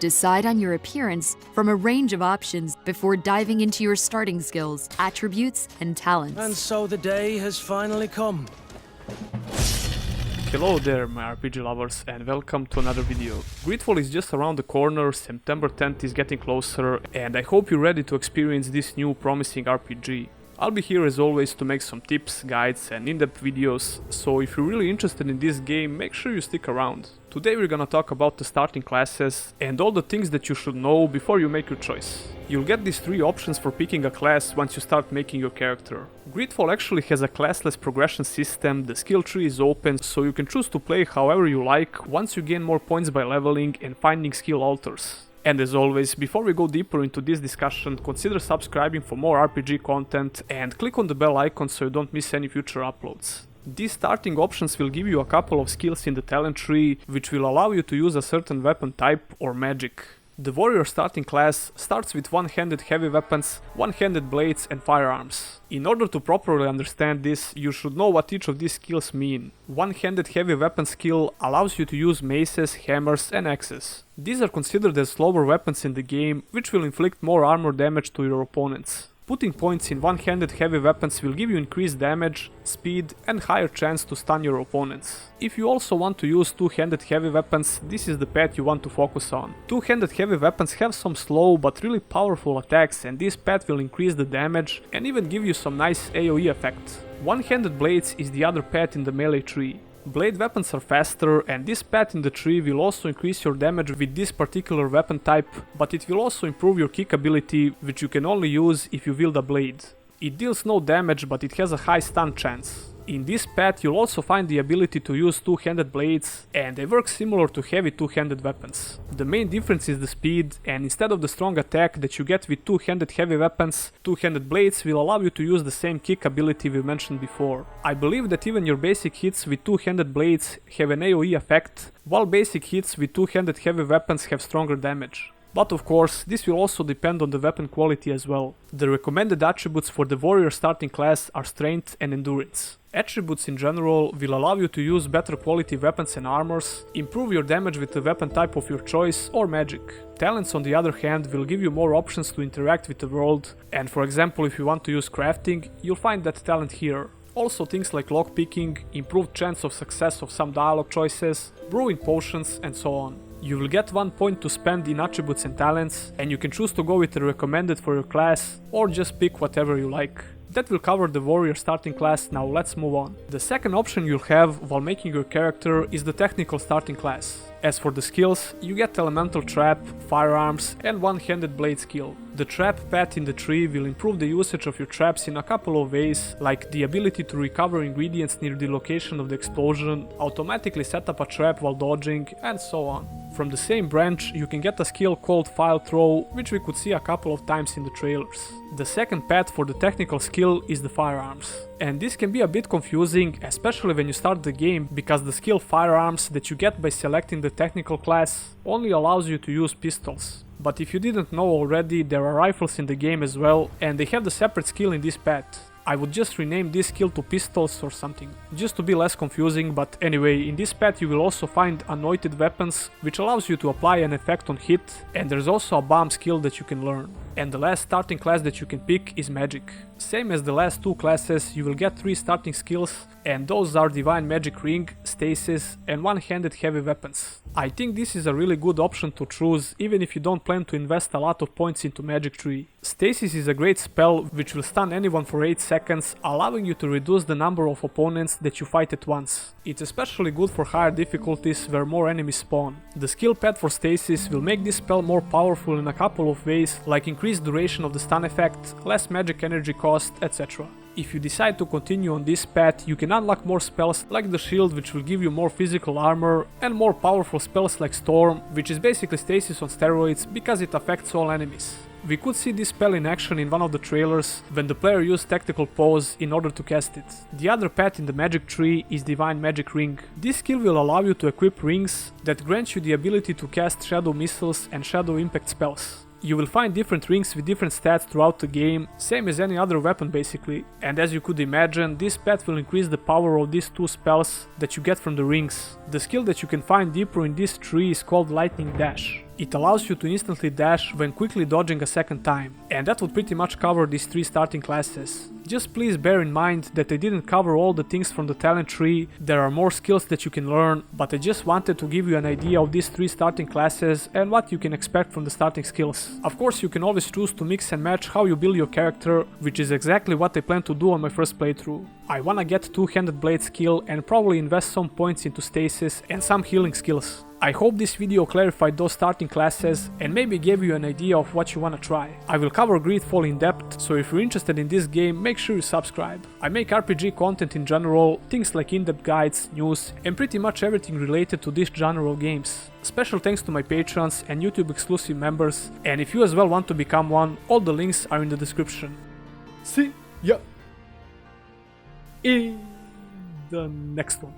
Decide on your appearance from a range of options before diving into your starting skills, attributes, and talents. And so the day has finally come. Hello there my RPG lovers and welcome to another video. GreedFall is just around the corner, September 10th is getting closer, and I hope you're ready to experience this new promising RPG. I'll be here as always to make some tips, guides and in-depth videos, so if you're really interested in this game, make sure you stick around. Today we're gonna talk about the starting classes and all the things that you should know before you make your choice. You'll get these three options for picking a class once you start making your character. GreedFall actually has a classless progression system, the skill tree is open, so you can choose to play however you like once you gain more points by leveling and finding skill altars. And as always, before we go deeper into this discussion, consider subscribing for more RPG content and click on the bell icon so you don't miss any future uploads. These starting options will give you a couple of skills in the talent tree, which will allow you to use a certain weapon type or magic. The warrior starting class starts with one-handed heavy weapons, one-handed blades and firearms. In order to properly understand this, you should know what each of these skills mean. One-handed heavy weapon skill allows you to use maces, hammers and axes. These are considered as slower weapons in the game, which will inflict more armor damage to your opponents. Putting points in one-handed heavy weapons will give you increased damage, speed and higher chance to stun your opponents. If you also want to use two-handed heavy weapons, this is the path you want to focus on. Two-handed heavy weapons have some slow but really powerful attacks, and this path will increase the damage and even give you some nice AoE effect. One-handed blades is the other path in the melee tree. Blade weapons are faster, and this path in the tree will also increase your damage with this particular weapon type, but it will also improve your kick ability, which you can only use if you wield a blade. It deals no damage, but it has a high stun chance. In this path you'll also find the ability to use two-handed blades, and they work similar to heavy two-handed weapons. The main difference is the speed, and instead of the strong attack that you get with two-handed heavy weapons, two-handed blades will allow you to use the same kick ability we mentioned before. I believe that even your basic hits with two-handed blades have an AoE effect, while basic hits with two-handed heavy weapons have stronger damage. But of course, this will also depend on the weapon quality as well. The recommended attributes for the warrior starting class are strength and endurance. Attributes in general will allow you to use better quality weapons and armors, improve your damage with the weapon type of your choice or magic. Talents on the other hand will give you more options to interact with the world, and for example if you want to use crafting, you'll find that talent here. Also things like lockpicking, improved chance of success of some dialogue choices, brewing potions and so on. You will get 1 point to spend in attributes and talents, and you can choose to go with the recommended for your class or just pick whatever you like. That will cover the warrior starting class, now let's move on. The second option you'll have while making your character is the technical starting class. As for the skills, you get elemental trap, firearms and one-handed blade skill. The trap path in the tree will improve the usage of your traps in a couple of ways, like the ability to recover ingredients near the location of the explosion, automatically set up a trap while dodging, and so on. From the same branch, you can get a skill called file throw, which we could see a couple of times in the trailers. The second path for the technical skill is the firearms. And this can be a bit confusing, especially when you start the game, because the skill firearms that you get by selecting the technical class only allows you to use pistols. But if you didn't know already, there are rifles in the game as well, and they have the separate skill in this path. I would just rename this skill to pistols or something, just to be less confusing, but anyway, in this path you will also find anointed weapons, which allows you to apply an effect on hit, and there's also a bomb skill that you can learn. And the last starting class that you can pick is magic. Same as the last two classes, you will get 3 starting skills, and those are Divine Magic Ring, Stasis and one-handed heavy weapons. I think this is a really good option to choose even if you don't plan to invest a lot of points into magic tree. Stasis is a great spell which will stun anyone for 8 seconds, allowing you to reduce the number of opponents that you fight at once. It's especially good for higher difficulties where more enemies spawn. The skill path for Stasis will make this spell more powerful in a couple of ways, like increased duration of the stun effect, less magic energy cost, etc. If you decide to continue on this path, you can unlock more spells like the shield, which will give you more physical armor, and more powerful spells like Storm, which is basically Stasis on steroids because it affects all enemies. We could see this spell in action in one of the trailers when the player used tactical pose in order to cast it. The other path in the magic tree is Divine Magic Ring. This skill will allow you to equip rings that grant you the ability to cast shadow missiles and shadow impact spells. You will find different rings with different stats throughout the game, same as any other weapon basically, and as you could imagine, this path will increase the power of these two spells that you get from the rings. The skill that you can find deeper in this tree is called Lightning Dash. It allows you to instantly dash when quickly dodging a second time, and that would pretty much cover these 3 starting classes. Just please bear in mind that I didn't cover all the things from the talent tree, there are more skills that you can learn, but I just wanted to give you an idea of these 3 starting classes and what you can expect from the starting skills. Of course, you can always choose to mix and match how you build your character, which is exactly what I plan to do on my first playthrough. I wanna get two-handed blade skill and probably invest some points into stasis and some healing skills. I hope this video clarified those starting classes and maybe gave you an idea of what you wanna try. I will cover GreedFall in depth, so if you're interested in this game, make sure you subscribe. I make RPG content in general, things like in-depth guides, news, and pretty much everything related to this genre of games. Special thanks to my patrons and YouTube exclusive members, and if you as well want to become one, all the links are in the description. See ya in the next one.